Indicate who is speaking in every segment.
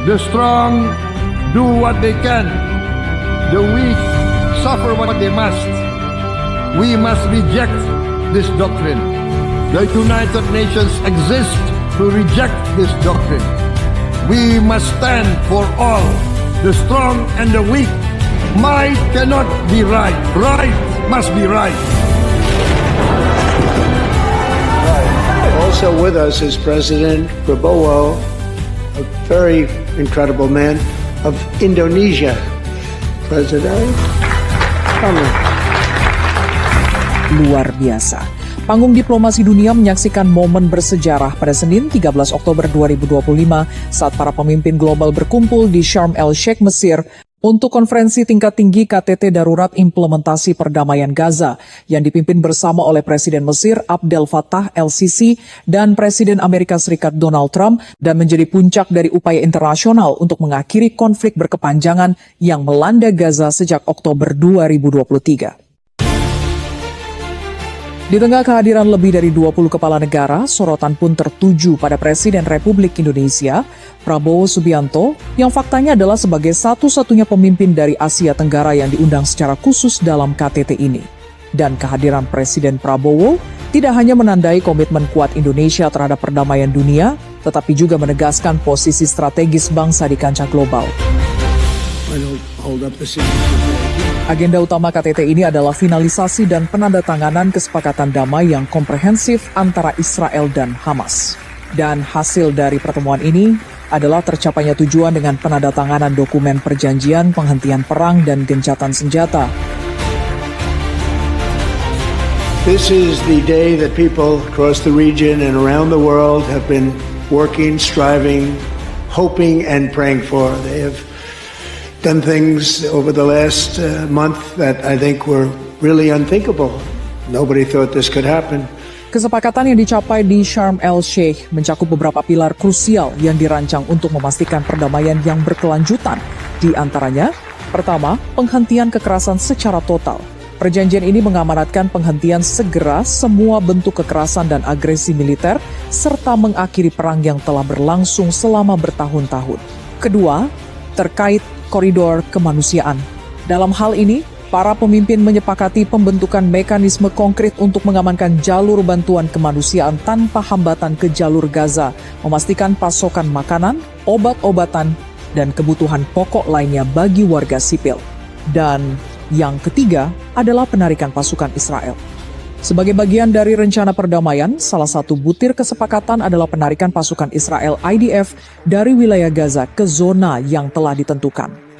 Speaker 1: The strong do what they can. The weak suffer what they must. We must reject this doctrine. The United Nations exists to reject this doctrine. We must stand for all, the strong and the weak. Might cannot be right. Right must be right.
Speaker 2: Also with us is President Prabowo, a very incredible man of Indonesia. President, come on.
Speaker 3: Luar biasa. Panggung diplomasi dunia menyaksikan momen bersejarah pada Senin 13 Oktober 2025 saat para pemimpin global berkumpul di Sharm el-Sheikh, Mesir untuk konferensi tingkat tinggi KTT Darurat Implementasi Perdamaian Gaza yang dipimpin bersama oleh Presiden Mesir Abdel Fattah el-Sisi dan Presiden Amerika Serikat Donald Trump dan menjadi puncak dari upaya internasional untuk mengakhiri konflik berkepanjangan yang melanda Gaza sejak Oktober 2023. Di tengah kehadiran lebih dari 20 kepala negara, sorotan pun tertuju pada Presiden Republik Indonesia, Prabowo Subianto, yang faktanya adalah sebagai satu-satunya pemimpin dari Asia Tenggara yang diundang secara khusus dalam KTT ini. Dan kehadiran Presiden Prabowo tidak hanya menandai komitmen kuat Indonesia terhadap perdamaian dunia, tetapi juga menegaskan posisi strategis bangsa di kancah global. Agenda utama KTT ini adalah finalisasi dan penandatanganan kesepakatan damai yang komprehensif antara Israel dan Hamas. Dan hasil dari pertemuan ini adalah tercapainya tujuan dengan penandatanganan dokumen perjanjian penghentian perang dan gencatan senjata.
Speaker 2: This is the day that people across the region and around the world have been working, striving, hoping, and praying for. They have done things over the last month that I think were really unthinkable. Nobody thought this could happen.
Speaker 3: Kesepakatan yang dicapai di Sharm el-Sheikh mencakup beberapa pilar krusial yang dirancang untuk memastikan perdamaian yang berkelanjutan. Di antaranya, pertama, penghentian kekerasan secara total. Perjanjian ini mengamanatkan penghentian segera semua bentuk kekerasan dan agresi militer, serta mengakhiri perang yang telah berlangsung selama bertahun-tahun. Kedua, terkait koridor kemanusiaan. Dalam hal ini, para pemimpin menyepakati pembentukan mekanisme konkret untuk mengamankan jalur bantuan kemanusiaan tanpa hambatan ke jalur Gaza, memastikan pasokan makanan, obat-obatan, dan kebutuhan pokok lainnya bagi warga sipil. Dan yang ketiga adalah penarikan pasukan Israel. Sebagai bagian dari rencana perdamaian, salah satu butir kesepakatan adalah penarikan pasukan Israel IDF dari wilayah Gaza ke zona yang telah ditentukan.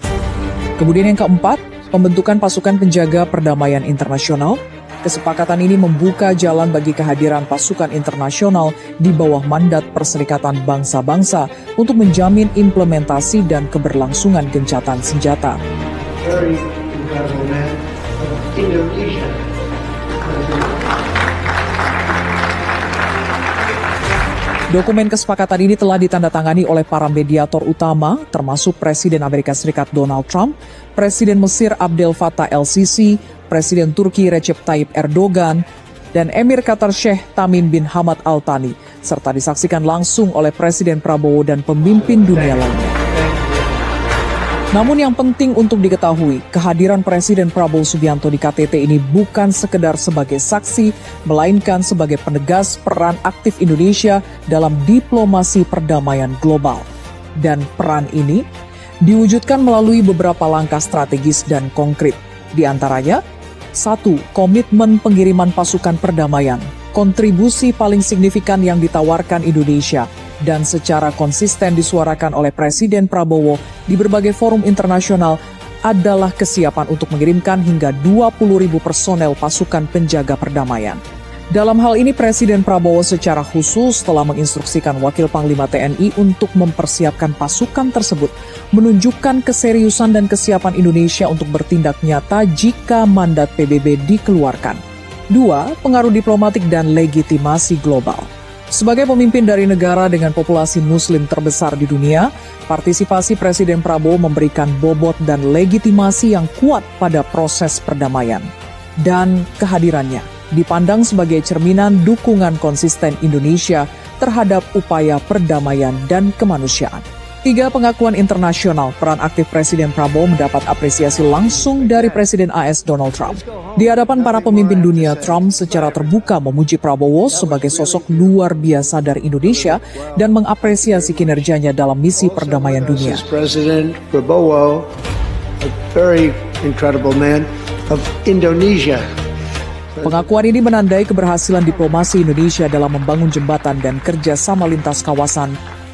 Speaker 3: Kemudian yang keempat, pembentukan pasukan penjaga perdamaian internasional. Kesepakatan ini membuka jalan bagi kehadiran pasukan internasional di bawah mandat Perserikatan Bangsa-Bangsa untuk menjamin implementasi dan keberlangsungan gencatan senjata.
Speaker 2: Very incredible man of Indonesia.
Speaker 3: Dokumen kesepakatan ini telah ditandatangani oleh para mediator utama, termasuk Presiden Amerika Serikat Donald Trump, Presiden Mesir Abdel Fattah el-Sisi, Presiden Turki Recep Tayyip Erdogan, dan Emir Qatar Sheikh Tamim bin Hamad Al Thani, serta disaksikan langsung oleh Presiden Prabowo dan pemimpin dunia lainnya. Namun yang penting untuk diketahui, kehadiran Presiden Prabowo Subianto di KTT ini bukan sekedar sebagai saksi, melainkan sebagai penegas peran aktif Indonesia dalam diplomasi perdamaian global. Dan peran ini diwujudkan melalui beberapa langkah strategis dan konkret. Di antaranya, 1. Komitmen pengiriman pasukan perdamaian, kontribusi paling signifikan yang ditawarkan Indonesia, dan secara konsisten disuarakan oleh Presiden Prabowo di berbagai forum internasional adalah kesiapan untuk mengirimkan hingga 20.000 personel pasukan penjaga perdamaian. Dalam hal ini Presiden Prabowo secara khusus telah menginstruksikan Wakil Panglima TNI untuk mempersiapkan pasukan tersebut, menunjukkan keseriusan dan kesiapan Indonesia untuk bertindak nyata jika mandat PBB dikeluarkan. 2. Pengaruh diplomatik dan legitimasi global. Sebagai pemimpin dari negara dengan populasi muslim terbesar di dunia, partisipasi Presiden Prabowo memberikan bobot dan legitimasi yang kuat pada proses perdamaian. Dan kehadirannya dipandang sebagai cerminan dukungan konsisten Indonesia terhadap upaya perdamaian dan kemanusiaan. 3 pengakuan internasional peran aktif Presiden Prabowo mendapat apresiasi langsung dari Presiden AS Donald Trump. Di hadapan para pemimpin dunia, Trump secara terbuka memuji Prabowo sebagai sosok luar biasa dari Indonesia dan mengapresiasi kinerjanya dalam misi perdamaian dunia.
Speaker 2: President Prabowo, a very incredible man of Indonesia.
Speaker 3: Pengakuan ini menandai keberhasilan diplomasi Indonesia dalam membangun jembatan dan kerjasama lintas kawasan.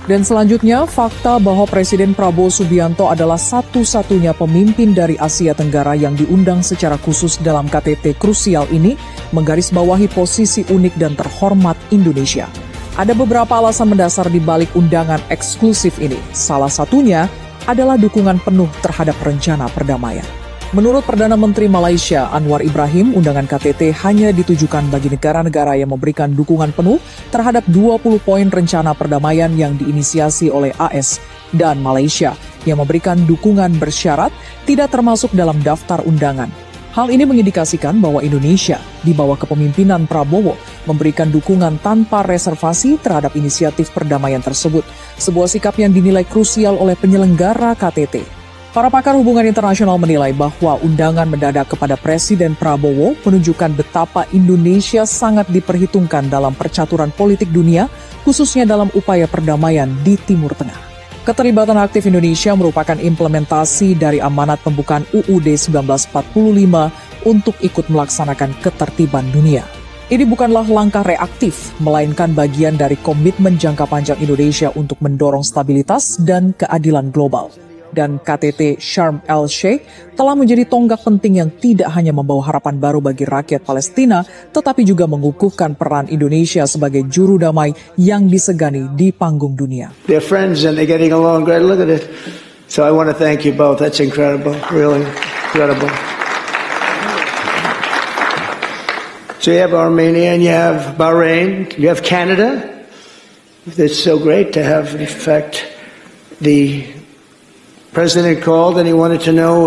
Speaker 3: Dan selanjutnya, fakta bahwa Presiden Prabowo Subianto adalah satu-satunya pemimpin dari Asia Tenggara yang diundang secara khusus dalam KTT krusial ini menggarisbawahi posisi unik dan terhormat Indonesia. Ada beberapa alasan mendasar di balik undangan eksklusif ini. Salah satunya adalah dukungan penuh terhadap rencana perdamaian. Menurut Perdana Menteri Malaysia Anwar Ibrahim, undangan KTT hanya ditujukan bagi negara-negara yang memberikan dukungan penuh terhadap 20 poin rencana perdamaian yang diinisiasi oleh AS dan Malaysia yang memberikan dukungan bersyarat tidak termasuk dalam daftar undangan. Hal ini mengindikasikan bahwa Indonesia di bawah kepemimpinan Prabowo memberikan dukungan tanpa reservasi terhadap inisiatif perdamaian tersebut, sebuah sikap yang dinilai krusial oleh penyelenggara KTT. Para pakar hubungan internasional menilai bahwa undangan mendadak kepada Presiden Prabowo menunjukkan betapa Indonesia sangat diperhitungkan dalam percaturan politik dunia, khususnya dalam upaya perdamaian di Timur Tengah. Keterlibatan aktif Indonesia merupakan implementasi dari amanat pembukaan UUD 1945 untuk ikut melaksanakan ketertiban dunia. Ini bukanlah langkah reaktif, melainkan bagian dari komitmen jangka panjang Indonesia untuk mendorong stabilitas dan keadilan global. Dan KTT Sharm el-Sheikh telah menjadi tonggak penting yang tidak hanya membawa harapan baru bagi rakyat Palestina, tetapi juga mengukuhkan peran Indonesia sebagai juru damai yang disegani di panggung dunia.
Speaker 2: They're friends and they're getting along great. Look at it. So I want to thank you both. That's incredible. Really incredible. So you have Armenia and you have Bahrain. You have Canada. It's so great to have, in fact, the President called and he wanted to know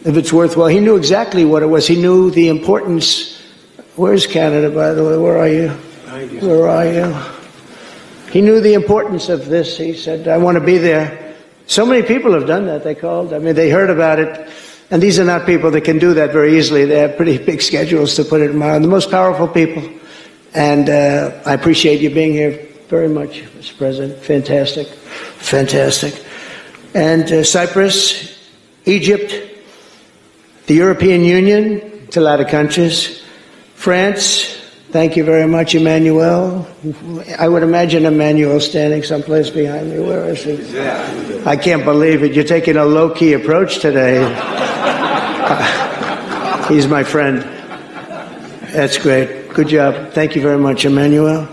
Speaker 2: if it's worthwhile. He knew exactly what it was. He knew the importance. Where's Canada, by the way? Where are you? Where are you? He knew the importance of this. He said, I want to be there. So many people have done that. They called. I mean, they heard about it. And these are not people that can do that very easily. They have pretty big schedules, to put it mildly. The most powerful people. And I appreciate you being here very much, Mr. President. Fantastic. Fantastic. And Cyprus, Egypt, the European Union, it's a lot of countries. France, thank you very much, Emmanuel. I would imagine Emmanuel standing someplace behind me. Where is he? I can't believe it. You're taking a low-key approach today. He's my friend. That's great. Good job. Thank you very much, Emmanuel.